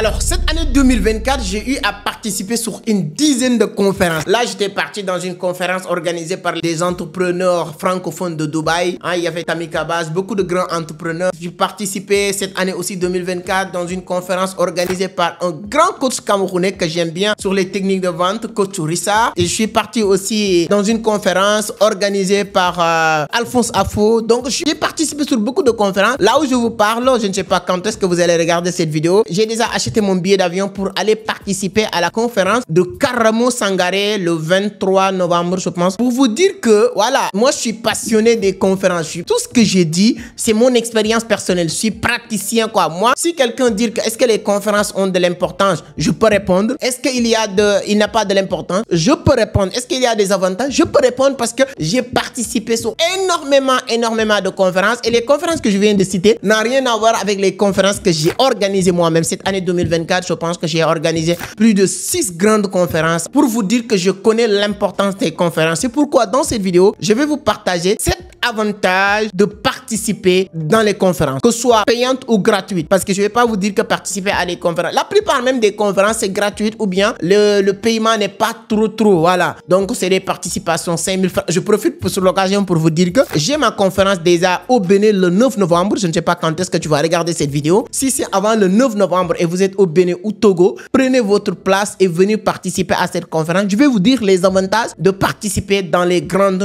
Alors, cette année 2024, j'ai eu à participer sur une dizaine de conférences. Là, j'étais parti dans une conférence organisée par des entrepreneurs francophones de Dubaï. Il y avait Tamik Abbas, beaucoup de grands entrepreneurs. J'ai participé cette année aussi 2024 dans une conférence organisée par un grand coach camerounais que j'aime bien sur les techniques de vente, coach Rissa. Et je suis parti aussi dans une conférence organisée par Alphonse Afo. Donc, j'ai participé sur beaucoup de conférences. Là où je vous parle, je ne sais pas quand est-ce que vous allez regarder cette vidéo. J'ai déjà acheté mon billet d'avion pour aller participer à la conférence de Karamo Sangaré le 23 novembre, je pense. Pour vous dire que, voilà, moi, je suis passionné des conférences. Tout ce que j'ai dit, c'est mon expérience personnelle. Je suis praticien, quoi. Moi, si quelqu'un dit que est-ce que les conférences ont de l'importance, je peux répondre. Est-ce qu'il n'a pas de l'importance? Je peux répondre. Est-ce qu'il y a des avantages? Je peux répondre parce que j'ai participé sur énormément de conférences. Et les conférences que je viens de citer n'ont rien à voir avec les conférences que j'ai organisées moi-même. Cette année 2024, je pense que j'ai organisé plus de 6 grandes conférences pour vous dire que je connais l'importance des conférences. C'est pourquoi dans cette vidéo, je vais vous partager 7 avantages de participer dans les conférences, que ce soit payantes ou gratuites. Parce que je ne vais pas vous dire que participer à des conférences, la plupart même des conférences, c'est gratuit ou bien le paiement n'est pas trop. Voilà. Donc, c'est des participations 5000 francs. Je profite sur l'occasion pour vous dire que j'ai ma conférence déjà au Bénin le 9 novembre. Je ne sais pas quand est-ce que tu vas regarder cette vidéo. Si c'est avant le 9 novembre et vous êtes au Bénin ou Togo, prenez votre place et venez participer à cette conférence. Je vais vous dire les avantages de participer dans les grands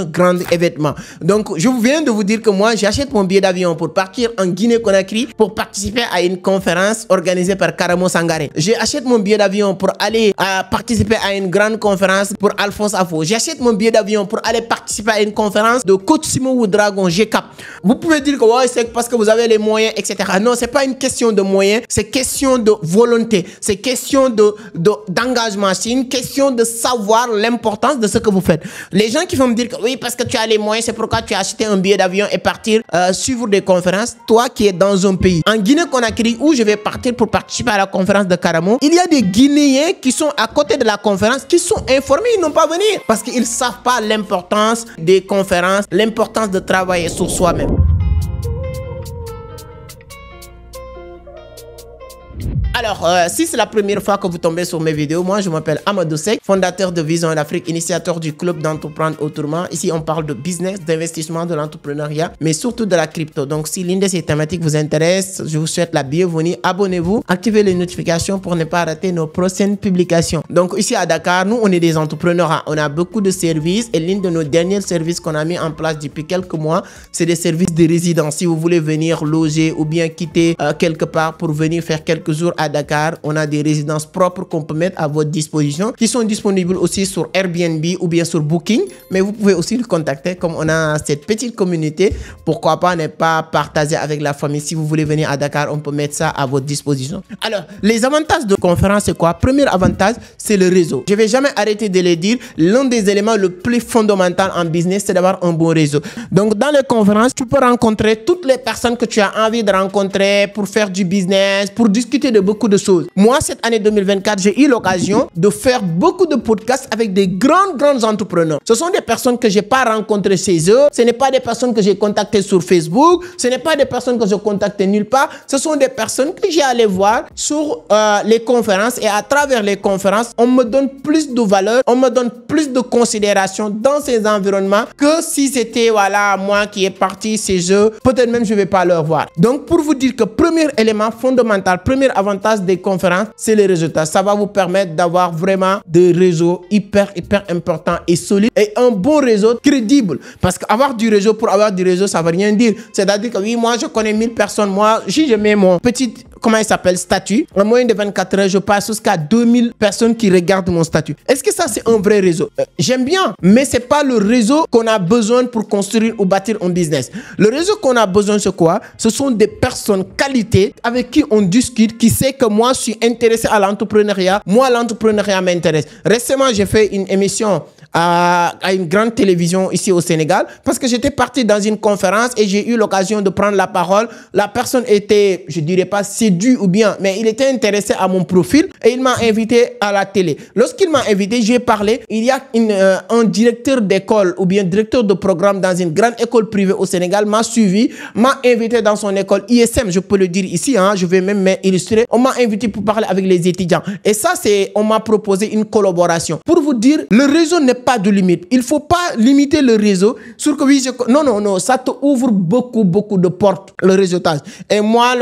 événements. Donc, je viens de vous dire que moi, j'achète mon billet d'avion pour partir en Guinée-Conakry pour participer à une conférence organisée par Karamo Sangaré. J'achète mon billet d'avion pour aller participer à une grande conférence pour Alphonse Afo. J'achète mon billet d'avion pour aller participer à une conférence de Coach Simon Oudragon GCAP. Vous pouvez dire que ouais, c'est parce que vous avez les moyens, etc. Non, c'est pas une question de moyens, c'est question de volonté, c'est question d'engagement, c'est une question de savoir l'importance de ce que vous faites. Les gens qui vont me dire que oui, parce que tu as les moyens, c'est pourquoi tu as acheté un billet d'avion et partir suivre des conférences. Toi qui es dans un pays, en Guinée-Conakry, où je vais partir pour participer à la conférence de Karamo, il y a des Guinéens qui sont à côté de la conférence, qui sont informés, ils n'ont pas venir parce qu'ils ne savent pas l'importance des conférences, l'importance de travailler sur soi-même. Alors, si c'est la première fois que vous tombez sur mes vidéos, moi je m'appelle Amadou Seck, fondateur de Vision en Afrique, initiateur du club d'entreprendre autrement. Ici, on parle de business, d'investissement, de l'entrepreneuriat, mais surtout de la crypto. Donc, si l'une de ces thématiques vous intéresse, je vous souhaite la bienvenue. Abonnez-vous, activez les notifications pour ne pas rater nos prochaines publications. Donc, ici à Dakar, nous, on est des entrepreneurs. On a beaucoup de services et l'une de nos derniers services qu'on a mis en place depuis quelques mois, c'est des services de résidence. Si vous voulez venir loger ou bien quitter quelque part pour venir faire quelques jours à Dakar, on a des résidences propres qu'on peut mettre à votre disposition qui sont disponibles aussi sur Airbnb ou bien sur Booking, mais vous pouvez aussi nous contacter comme on a cette petite communauté. Pourquoi pas ne pas partager avec la famille? Si vous voulez venir à Dakar, on peut mettre ça à votre disposition. Alors, les avantages de conférence, c'est quoi? Premier avantage, c'est le réseau. Je vais jamais arrêter de le dire. L'un des éléments le plus fondamental en business, c'est d'avoir un bon réseau. Donc, dans les conférences, tu peux rencontrer toutes les personnes que tu as envie de rencontrer pour faire du business, pour discuter de beaucoup de choses. Moi, cette année 2024, j'ai eu l'occasion de faire beaucoup de podcasts avec des grands entrepreneurs. Ce sont des personnes que j'ai pas rencontrées chez eux. Ce n'est pas des personnes que j'ai contactées sur Facebook. Ce n'est pas des personnes que j'ai contactées nulle part. Ce sont des personnes que j'ai allé voir sur les conférences et à travers les conférences, on me donne plus de valeur, on me donne plus de considération dans ces environnements que si c'était voilà moi qui est parti chez eux. Peut-être même je vais pas leur voir. Donc, pour vous dire que premier élément fondamental, premier avantage des conférences, c'est les résultats. Ça va vous permettre d'avoir vraiment des réseaux hyper importants et solides et un bon réseau crédible. Parce qu'avoir du réseau pour avoir du réseau, ça ne veut rien dire. C'est-à-dire que oui, moi, je connais 1000 personnes. Moi, si je mets mon petit, comment il s'appelle, statut, en moyenne de 24 heures, je passe jusqu'à 2000 personnes qui regardent mon statut. Est-ce que ça, c'est un vrai réseau? J'aime bien, mais ce n'est pas le réseau qu'on a besoin pour construire ou bâtir un business. Le réseau qu'on a besoin, c'est quoi? Ce sont des personnes qualité avec qui on discute, qui sait que moi, je suis intéressé à l'entrepreneuriat. Moi, l'entrepreneuriat m'intéresse. Récemment, j'ai fait une émission à une grande télévision ici au Sénégal parce que j'étais parti dans une conférence et j'ai eu l'occasion de prendre la parole. La personne était, je dirais pas séduit ou bien, mais il était intéressé à mon profil et il m'a invité à la télé. Lorsqu'il m'a invité, j'ai parlé. Il y a un directeur d'école ou bien directeur de programme dans une grande école privée au Sénégal m'a suivi, m'a invité dans son école ISM, je peux le dire ici, hein, je vais même m'illustrer. On m'a invité pour parler avec les étudiants. Et ça, on m'a proposé une collaboration. Pour vous dire, le réseau n'est pas de limite. Il ne faut pas limiter le réseau sur que oui, non, ça te ouvre beaucoup de portes, le réseautage. Et moi,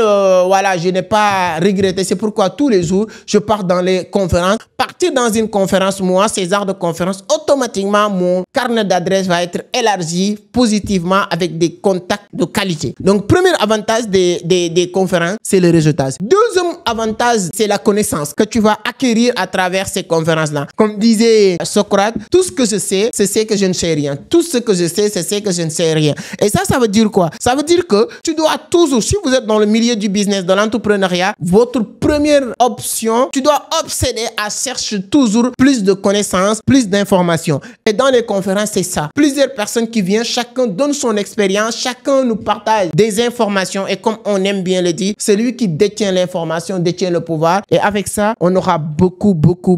voilà, je n'ai pas regretté. C'est pourquoi tous les jours, je pars dans les conférences. Partir dans une conférence, moi, César de conférence, automatiquement, mon carnet d'adresse va être élargi positivement avec des contacts de qualité. Donc, premier avantage des conférences, c'est le réseautage. Deuxième avantage, c'est la connaissance que tu vas acquérir à travers ces conférences-là. Comme disait Socrate, tout ce que je sais, c'est ce que je ne sais rien. Tout ce que je sais, c'est ce que je ne sais rien. Et ça veut dire quoi? Ça veut dire que tu dois toujours, si vous êtes dans le milieu du business, de l'entrepreneuriat, votre première option, tu dois obséder à chercher toujours plus de connaissances, plus d'informations. Et dans les conférences, c'est ça. Plusieurs personnes qui viennent, chacun donne son expérience, chacun nous partage des informations. Et comme on aime bien le dire, celui qui détient l'information détient le pouvoir. Et avec ça, on aura beaucoup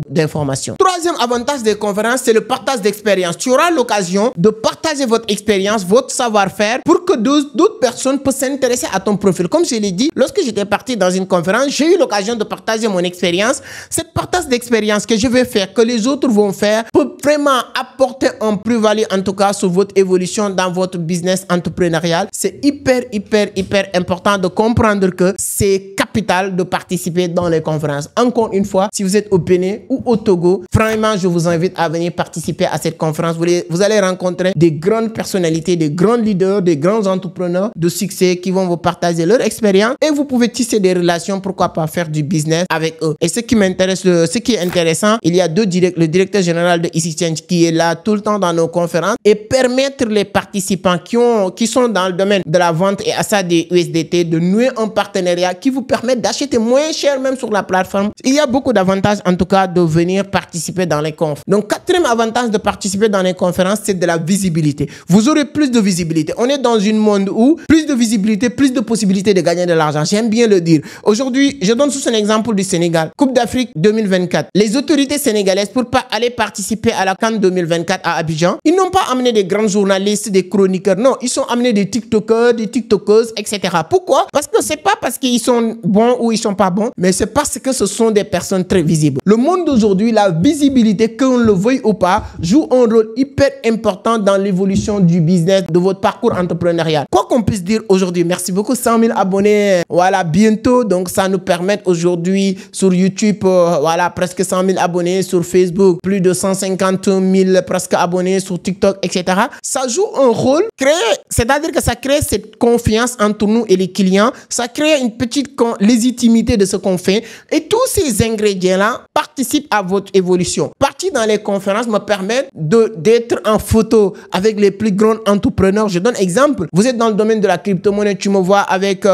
d'informations. Troisième avantage des conférences, c'est le partage d'expérience. Tu auras l'occasion de partager votre expérience, votre savoir-faire pour que d'autres personnes puissent s'intéresser à ton profil. Comme je l'ai dit, lorsque j'étais parti dans une conférence, j'ai eu l'occasion de partager mon expérience. Cette partage d'expérience que je vais faire, que les autres vont faire, peut vraiment apporter un plus-value, en tout cas, sur votre évolution dans votre business entrepreneurial. C'est hyper important de comprendre que c'est capital de participer dans les conférences. Encore une fois, si vous êtes au Bénin ou au Togo, franchement, je vous invite à venir participer à cette conférence. Vous allez rencontrer des grandes personnalités, des grands leaders, des grands entrepreneurs de succès qui vont vous partager leur expérience et vous pouvez tisser des relations, pourquoi pas faire du business avec eux. Et ce qui m'intéresse, ce qui est intéressant, il y a le directeur général de Easy Change qui est là tout le temps dans nos conférences et permettre les participants qui sont dans le domaine de la vente et achat des USDT de nouer un partenariat qui vous permet d'acheter moins cher même sur la plateforme. Il y a beaucoup d'avantages en tout cas de venir participer dans les confs. Donc, quatrième avantage de participer dans les conférences, c'est de la visibilité. Vous aurez plus de visibilité. On est dans un monde où plus de visibilité, plus de possibilités de gagner de l'argent. J'aime bien le dire. Aujourd'hui, je donne sous un exemple du Sénégal. Coupe d'Afrique 2024. Les autorités sénégalaises, pour aller participer à la CAN 2024 à Abidjan, ils n'ont pas amené des grands journalistes, des chroniqueurs. Non, ils sont amenés des TikTokers, des TikTokeuses, etc. Pourquoi? Parce que c'est pas parce qu'ils sont bons ou ils sont pas bons, mais c'est parce que ce sont des personnes très visibles. Le monde d'aujourd'hui, la visibilité, qu'on le veuille ou pas, joue un rôle hyper important dans l'évolution du business, de votre parcours entrepreneurial. Quoi qu'on puisse dire aujourd'hui, merci beaucoup, 100 000 abonnés, voilà, bientôt. Donc, ça nous permet aujourd'hui sur YouTube, voilà, presque 100 000 abonnés, sur Facebook, plus de 150 000 presque abonnés, sur TikTok, etc. Ça joue un rôle c'est-à-dire que ça crée cette confiance entre nous et les clients. Ça crée une petite légitimité de ce qu'on fait. Et tous ces ingrédients-là participent à votre évolution. Partir dans les conférences me permet d'être en photo avec les plus grands entrepreneurs. Je donne exemple. Vous êtes dans le domaine de la crypto-monnaie, tu me vois avec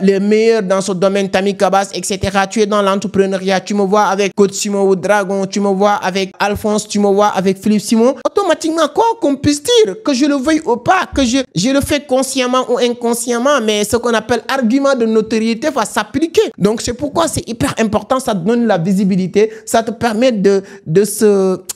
les meilleurs dans ce domaine, Tamika Abbas, etc. Tu es dans l'entrepreneuriat, tu me vois avec Coach Simon ou Dragon, tu me vois avec Alphonse, tu me vois avec Philippe Simon. Automatiquement, quoi qu'on puisse dire, que je le veuille ou pas, que je le fais consciemment ou inconsciemment, mais ce qu'on appelle argument de notoriété va s'appliquer. Donc, c'est pourquoi c'est hyper important, ça te donne la visibilité, ça te permet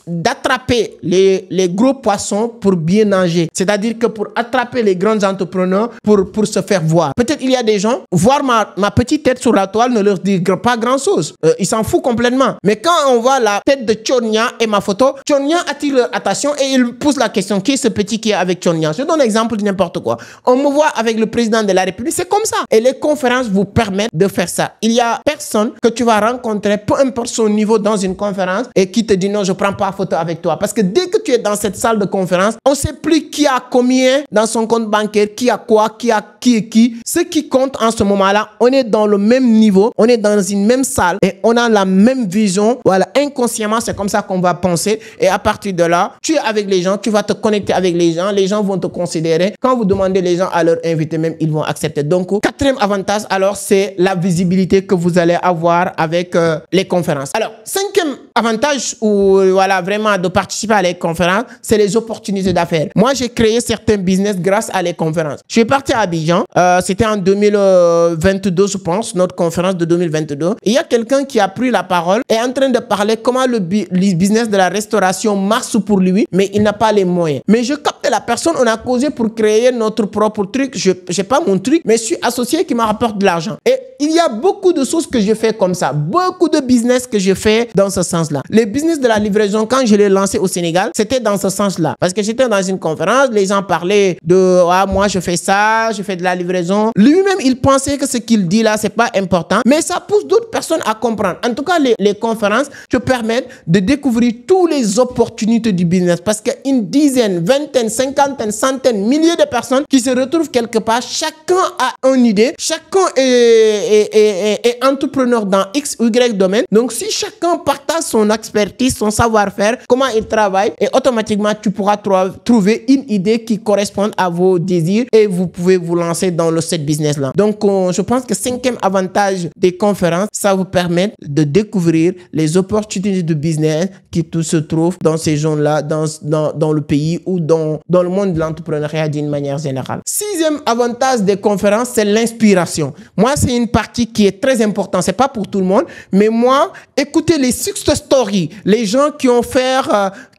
d'attraper les gros poissons pour bien nager. C'est-à-dire que pour attraper les grands entrepreneurs, pour se faire voir. Peut-être il y a des gens, voir ma petite tête sur la toile ne leur dit pas grand-chose. Ils s'en foutent complètement. Mais quand on voit la tête de Tchonia et ma photo, Tchonia attire leur attention et il pose la question, qui est ce petit qui est avec Tchonia? Je donne l'exemple de n'importe quoi. On me voit avec le président de la République, c'est comme ça. Et les conférences vous permettent de faire ça. Il y a personne que tu vas rencontrer, peu importe son niveau dans une conférence, et qui te dit non, je ne prends pas photo avec toi. Parce que dès que tu es dans cette salle de conférence, on ne sait plus qui a combien dans son compte bancaire, qui a quoi, qui est qui. Ce qui compte en ce moment-là, on est dans le même niveau, on est dans une même salle et on a la même vision. Voilà, inconsciemment, c'est comme ça qu'on va penser. Et à partir de là, tu es avec les gens, tu vas te connecter avec les gens vont te considérer. Quand vous demandez les gens à leur inviter même, ils vont accepter. Donc, quatrième avantage, alors, c'est la visibilité que vous allez avoir avec les conférences. Alors, cinquième avantage ou voilà, vraiment de participer à les conférences, c'est les opportunités d'affaires. Moi, j'ai créé certains business grâce à les conférences. Je suis parti à Abidjan, c'était en 2022, je pense, notre conférence de 2022. Et il y a quelqu'un qui a pris la parole et est en train de parler comment le business de la restauration marche pour lui, mais il n'a pas les moyens. Mais je capte la personne, on a causé pour créer notre propre truc. Je n'ai pas mon truc, mais je suis associé qui me rapporte de l'argent. Et il y a beaucoup de choses que je fais comme ça, beaucoup de business que je fais dans ce sens-là. Les business de la livraison, quand je l'ai lancé au Sénégal, c'était dans ce sens-là. Parce que j'étais dans une conférence, les gens parlaient de « Ah, moi, je fais ça, je fais de la livraison ». Lui-même, il pensait que ce qu'il dit là, c'est pas important. Mais ça pousse d'autres personnes à comprendre. En tout cas, les conférences te permettent de découvrir toutes les opportunités du business. Parce qu'une dizaine, vingtaine, cinquantaine, centaine, milliers de personnes qui se retrouvent quelque part, chacun a une idée, chacun est entrepreneur dans X ou Y domaine. Donc, si chacun partage son expertise, son savoir-faire, comment il travaille, et automatiquement, tu pourras trouver une idée qui correspond à vos désirs et vous pouvez vous lancer dans cette business-là. Donc, je pense que cinquième avantage des conférences, ça vous permet de découvrir les opportunités de business qui se trouvent dans ces zones-là, dans le pays ou dans le monde de l'entrepreneuriat d'une manière générale. Sixième avantage des conférences, c'est l'inspiration. Moi, c'est une partie qui est très importante. C'est pas pour tout le monde, mais moi, écoutez les success stories, les gens qui ont fait,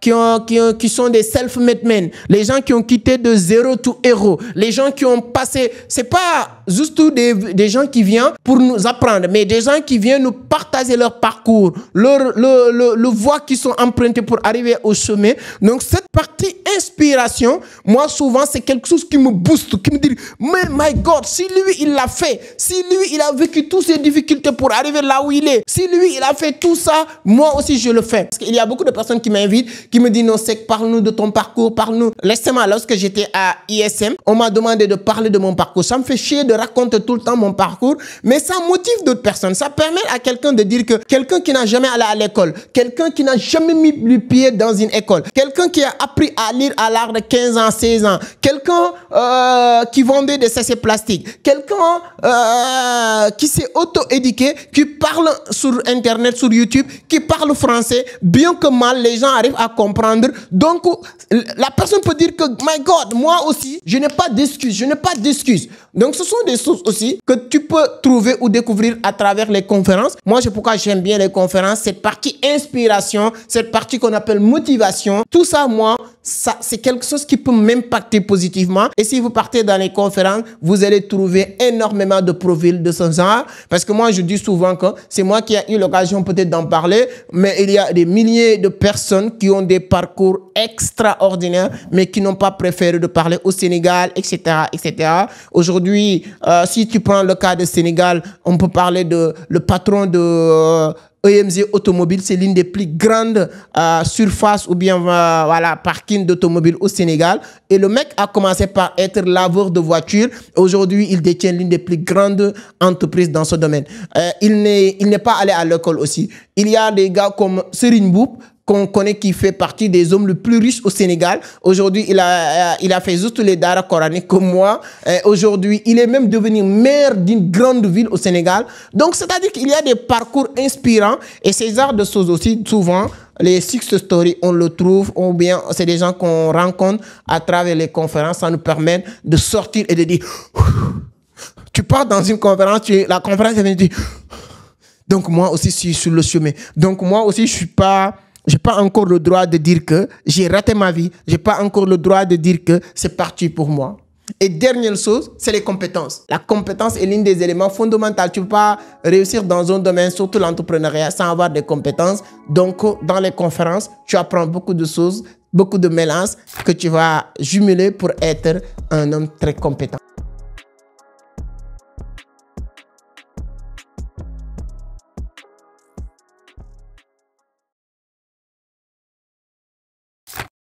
qui sont des self-made men, les gens qui ont quitté de zéro to hero, les gens qui ont passé, c'est pas juste des gens qui viennent pour nous apprendre, mais des gens qui viennent nous partager leur parcours, le voie qu'ils sont empruntés pour arriver au sommet. Donc, cette partie inspiration, moi, souvent, c'est quelque chose qui me booste, qui me dit, mais my God, si lui, il l'a fait, si lui, il a vécu toutes ces difficultés pour arriver là où il est, si lui, il a fait tout ça, moi aussi, je le fais. Parce qu'il y a beaucoup de personnes qui m'invitent, qui me disent, non, c'est parle-nous de ton parcours, parle-nous. Laissez-moi, lorsque j'étais à ISM, on m'a demandé de parler de mon parcours. Ça me fait chier de raconter tout le temps mon parcours, mais ça motive d'autres personnes. Ça permet à quelqu'un de dire que quelqu'un qui n'a jamais allé à l'école, quelqu'un qui n'a jamais mis le pied dans une école, quelqu'un qui a appris à lire à l'âge de 15 ans, 16 ans, quelqu'un qui vendait des sachets plastiques, quelqu'un qui s'est auto-éduqué, qui parle sur Internet, sur YouTube, qui parle français, bien que mal, les gens arrivent à comprendre. Donc, la personne peut dire que, my God, moi aussi, je n'ai pas d'excuses, je n'ai pas d'excuses. Donc, ce sont des choses aussi que tu peux trouver ou découvrir à travers les conférences. Moi, c'est pourquoi j'aime bien les conférences, cette partie inspiration, cette partie qu'on appelle motivation. Tout ça, moi, ça, c'est quelque chose qui peut m'impacter positivement. Et si vous partez dans les conférences, vous allez trouver énormément de profils de ce genre. Parce que moi, je dis souvent que c'est moi qui ai eu l'occasion peut-être d'en parler, mais il y a des milliers de personnes qui ont des parcours extraordinaires, mais qui n'ont pas préféré de parler au Sénégal, etc., etc. Aujourd'hui, si tu prends le cas du Sénégal, on peut parler de le patron de EMG Automobile, c'est l'une des plus grandes surfaces ou bien voilà, parking d'automobiles au Sénégal. Et le mec a commencé par être laveur de voitures. Aujourd'hui, il détient l'une des plus grandes entreprises dans ce domaine. Il n'est pas allé à l'école aussi. Il y a des gars comme Serigne Mboup, qu'on connaît, qui fait partie des hommes les plus riches au Sénégal. Aujourd'hui, il a fait juste les dara coraniques comme moi. Aujourd'hui, il est même devenu maire d'une grande ville au Sénégal. Donc, c'est-à-dire qu'il y a des parcours inspirants et ces genres de choses aussi, souvent, les success stories, on le trouve, ou bien c'est des gens qu'on rencontre à travers les conférences. Ça nous permet de sortir et de dire, tu pars dans une conférence, la conférence, elle vient dire, donc moi aussi, je suis sur le chemin. Donc, moi aussi, je n'ai pas encore le droit de dire que j'ai raté ma vie. Je n'ai pas encore le droit de dire que c'est parti pour moi. Et dernière chose, c'est les compétences. La compétence est l'un des éléments fondamentaux. Tu ne peux pas réussir dans un domaine, surtout l'entrepreneuriat, sans avoir des compétences. Donc, dans les conférences, tu apprends beaucoup de choses, beaucoup de mélanges que tu vas jumeler pour être un homme très compétent.